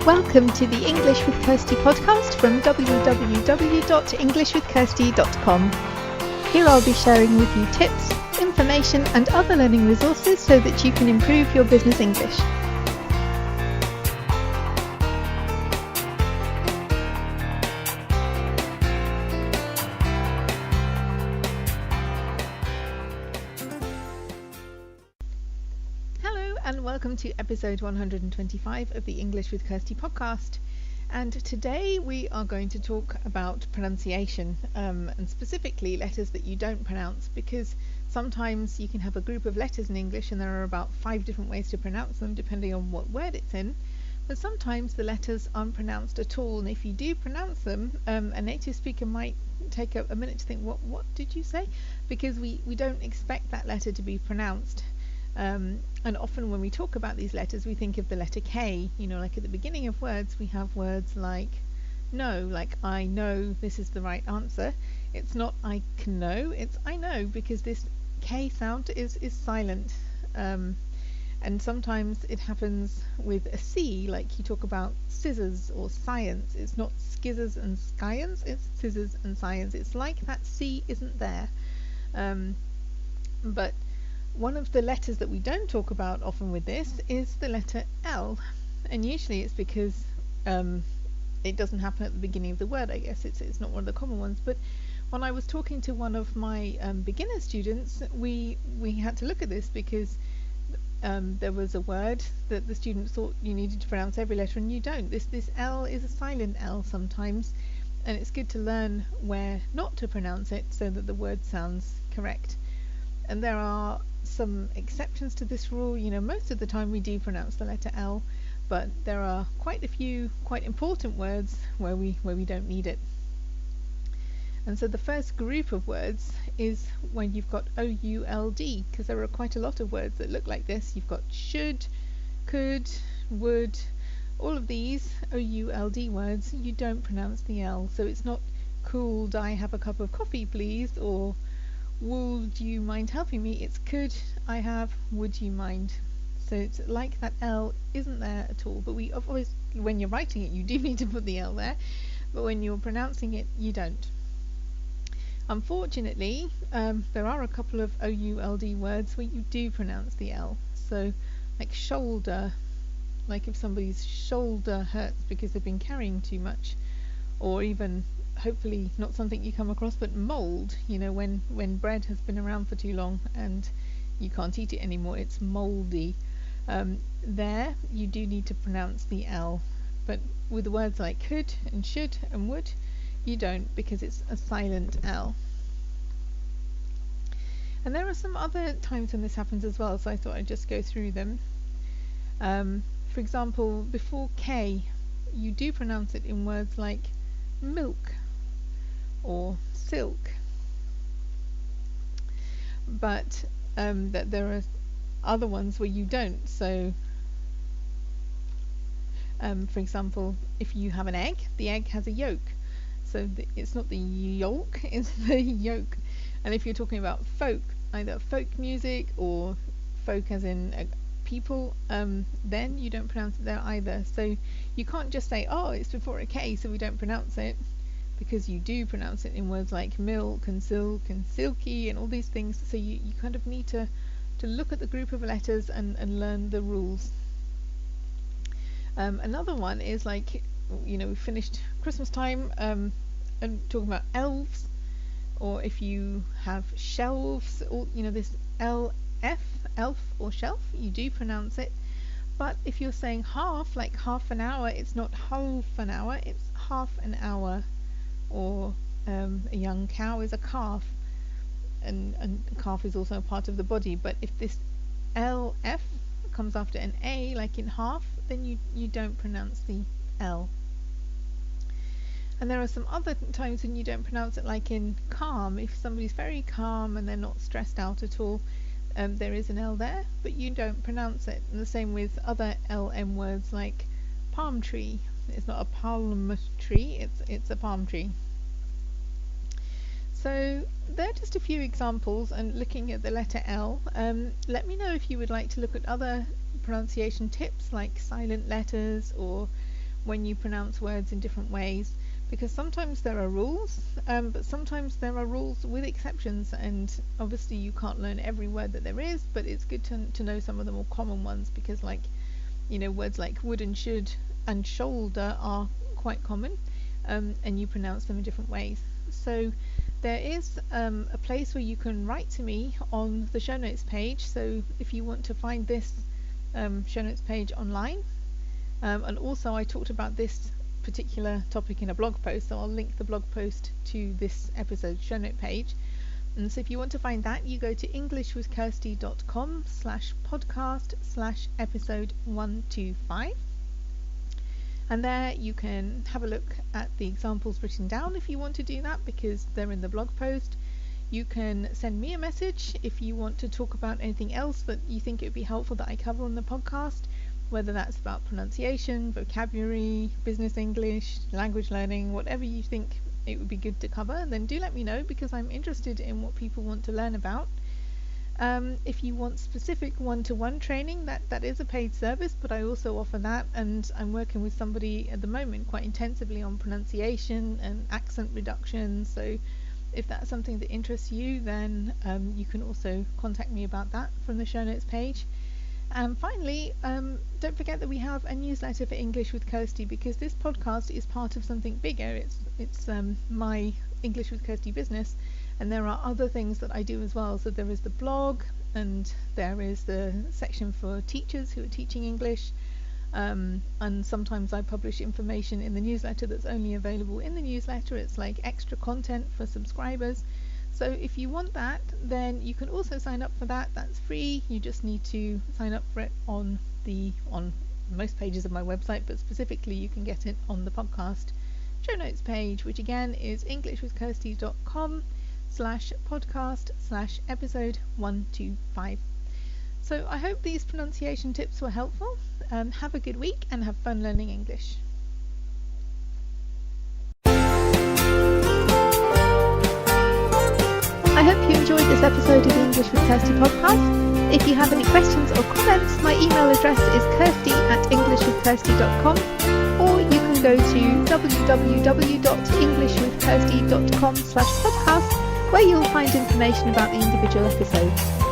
Welcome to the English with Kirsty podcast from www.englishwithkirsty.com. Here I'll be sharing with you tips, information and other learning resources so that you can improve your business English. And welcome to episode 125 of the English with Kirsty podcast. And today we are going to talk about pronunciation and specifically letters that you don't pronounce, because sometimes you can have a group of letters in English and there are about 5 different ways to pronounce them depending on what word it's in. But sometimes the letters aren't pronounced at all, and if you do pronounce them, a native speaker might take a minute to think, what did you say? Because we don't expect that letter to be pronounced. And often when we talk about these letters, we think of the letter K. You know, like at the beginning of words, we have words like know, like I know this is the right answer. It's not I can know, it's I know, because this K sound is silent. And sometimes it happens with a C, like you talk about scissors or science. It's not skizzers and science, it's scissors and science. It's like that C isn't there. But one of the letters that we don't talk about often with this is the letter L, and usually it's because it doesn't happen at the beginning of the word. I guess it's not one of the common ones. But when I was talking to one of my beginner students, we had to look at this because there was a word that the student thought you needed to pronounce every letter and you don't. This L is a silent L sometimes, and it's good to learn where not to pronounce it so that the word sounds correct. And there are some exceptions to this rule. You know, most of the time we do pronounce the letter L, but there are quite a few quite important words where we don't need it. And so the first group of words is when you've got O-U-L-D, because there are quite a lot of words that look like this. You've got should, could, would, all of these O-U-L-D words, you don't pronounce the L. So it's not could I have a cup of coffee please, or would you mind helping me? It's could I have, would you mind? So it's like that L isn't there at all. But we always, when you're writing it, you do need to put the L there, but when you're pronouncing it, you don't. Unfortunately, there are a couple of O-U-L-D words where you do pronounce the L. So like shoulder, like if somebody's shoulder hurts because they've been carrying too much, or even hopefully not something you come across, but mold. You know, when bread has been around for too long and you can't eat it anymore, it's moldy. There you do need to pronounce the L, but with words like could and should and would, you don't, because it's a silent L. And there are some other times when this happens as well, so I thought I'd just go through them. For example, before K, you do pronounce it in words like milk or silk, but that there are other ones where you don't. So for example, if you have an egg, the egg has a yolk, so it's not the yolk, it's the yolk. And if you're talking about folk, either folk music or folk as in people, then you don't pronounce it there either. So you can't just say, oh, it's before a K so we don't pronounce it, because you do pronounce it in words like milk and silk and silky and all these things. So you kind of need to look at the group of letters and learn the rules. Another one is like, you know, we finished Christmas time and talking about elves, or if you have shelves, or you know, this L-F, elf or shelf, you do pronounce it. But if you're saying half, like half an hour, it's not half an hour, it's half an hour. Or a young cow is a calf, and a calf is also a part of the body. But if this LF comes after an A, like in half, then you don't pronounce the L. And there are some other times when you don't pronounce it, like in calm. If somebody's very calm and they're not stressed out at all, there is an L there, but you don't pronounce it. And the same with other LM words like palm tree. It's not a palm tree, it's a palm tree. So they're just a few examples, and looking at the letter L. Let me know if you would like to look at other pronunciation tips like silent letters, or when you pronounce words in different ways, because sometimes there are rules, but sometimes there are rules with exceptions, and obviously you can't learn every word that there is, but it's good to know some of the more common ones, because words like would and should and shoulder are quite common, and you pronounce them in different ways. So there is a place where you can write to me on the show notes page. So if you want to find this show notes page online, and also I talked about this particular topic in a blog post, so I'll link the blog post to this episode show note page. And so if you want to find that, you go to englishwithkirsty.com/podcast/episode 125. And there you can have a look at the examples written down if you want to do that, because they're in the blog post. You can send me a message if you want to talk about anything else that you think it would be helpful that I cover on the podcast, whether that's about pronunciation, vocabulary, business English, language learning, whatever you think it would be good to cover, then do let me know, because I'm interested in what people want to learn about. If you want specific one-to-one training, that is a paid service, but I also offer that, and I'm working with somebody at the moment quite intensively on pronunciation and accent reduction. So if that's something that interests you, then you can also contact me about that from the show notes page. And finally, don't forget that we have a newsletter for English with Kirsty, because this podcast is part of something bigger. It's my English with Kirsty business, and there are other things that I do as well. So there is the blog, and there is the section for teachers who are teaching English, and sometimes I publish information in the newsletter that's only available in the newsletter. It's like extra content for subscribers. So if you want that, then you can also sign up for that. That's free. You just need to sign up for it on most pages of my website, but specifically you can get it on the podcast show notes page, which again is englishwithkirsty.com/podcast/episode 125. So I hope these pronunciation tips were helpful. Have a good week and have fun learning English. I hope you enjoyed this episode of the English with Kirsty podcast. If you have any questions or comments, my email address is kirsty@englishwithkirsty.com, or you can go to www.englishwithkirsty.com/podcast, where you'll find information about the individual episodes.